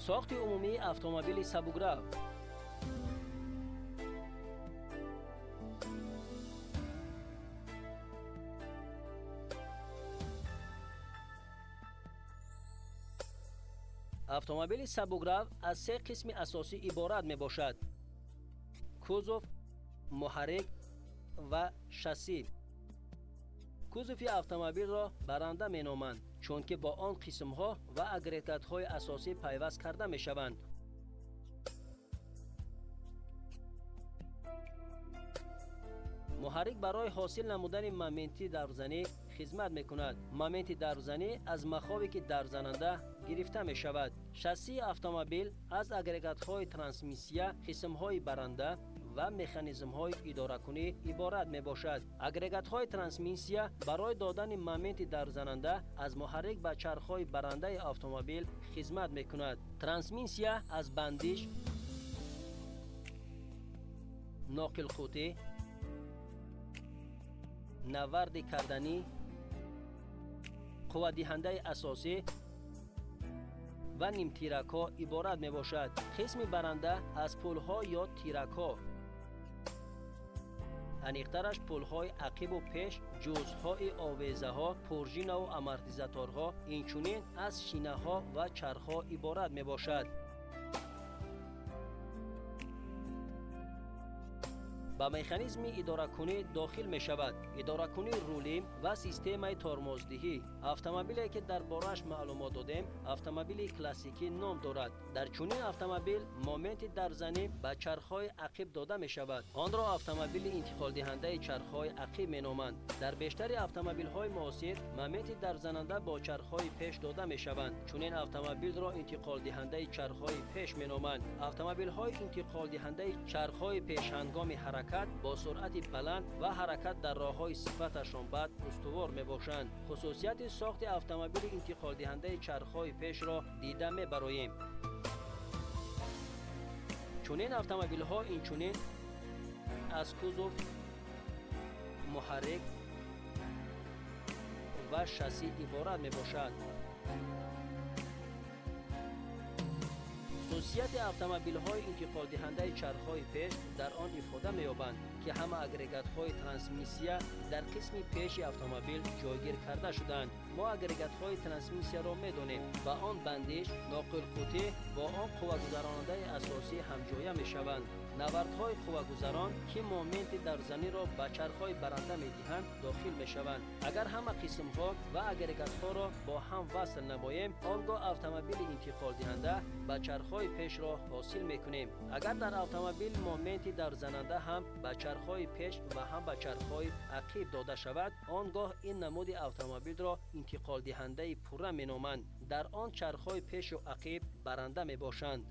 ساخت عمومی اتومبیل سبک‌رو. اتومبیل سبک‌رو از سه قسم اساسی عبارت میباشد: کوزوف، محرک و شاسی. کوزوف اتومبیل را برنده مینامند چون که با آن قسم‌ها و اگریگات‌های اساسی پیوست کرده میشوند. محرک برای حاصل نمودن مومنت دروزنی خدمت میکند. مومنت دروزنی از مخاوک درزننده گرفته می شود. شاسی اتومبیل از اگریگات‌های ترانسمیسیا، قسم‌های برنده و مکانیزم‌های اداره‌کنی عبارت میباشد. اگریگات‌های ترانسمیسیا برای دادن مومنت درزننده از محرک به چرخ‌های برنده اتومبیل خدمت میکند. ترانسمیسیا از بندش، ناقل خطی، نورد کردنی، قوت دهنده اساسی و نیم تیرک‌ها عبارت می باشد. قسم برنده از پل‌ها یا تیرک‌ها، انیق‌ترش پل‌های عقب و پیش، جزءهای آویزه‌ها، پرژین و آمورتیزاتورها، اینچنین از شینه‌ها و چرخ‌ها عبارت می باشد. با مکانیزم اداره‌کنی داخل می شود. اداره‌کنی رولی و سیستم ترمزدهی. اتومبیلی که درباره‌اش معلومات دادیم اتومبیل کلاسیکی نام دارد. در چنین اتومبیل مومنت درزنی به چرخ‌های عقب داده می شود. آن را اتومبیل انتقال دهنده چرخ‌های عقب می نامند. در بیشتر اتومبیل‌های معاصر مومنت درزننده با چرخ‌های پیش داده می شوند. چنین اتومبیل را انتقال دهنده چرخ‌های پیش می نامند. اتومبیل‌های انتقال دهنده چرخ‌های پیش هنگام حرکت با سرعت بلند و حرکت در راه‌های صفتشان بد استوار میباشند. خصوصیت ساخت اتومبیل انتقال دهنده چرخ‌های پیش را دیده میبریم. چنین اتومبیل‌ها اینچنین از کوزوف، محرک و شاسی عبارت میباشد. خصوصیت اتومبیل‌های انتقال دهنده چرخ‌های پیش در آن افاده می‌یابند که همه اگریگات‌های ترانسمیسیا در قسم پیش اتومبیل جایگیر کرده شدند. ما اگریگات‌های ترانسمیسیا را می‌دانیم. با آن بندش، ناقل قطی با آن قوه‌گذراننده اساسی همجایه می‌شوند. نوردهای قوه‌گذران که مومنت درزنی را به چرخ‌های برنده می‌دهند داخل می‌شوند. اگر همه قسم‌ها و اگریگات‌ها را با هم وصل نماییم، آنگاه اتومبیل انتقال دهنده به چرخ‌های پیش را حاصل می‌کنیم. اگر در اتومبیل مومنت درزننده هم به چرخ‌های پیش و هم به چرخ‌های عقب داده شود، آنگاه این نمود اتومبیل را انتقال دهنده پره می‌نامند. در آن چرخ‌های پیش و عقب برنده می‌باشند.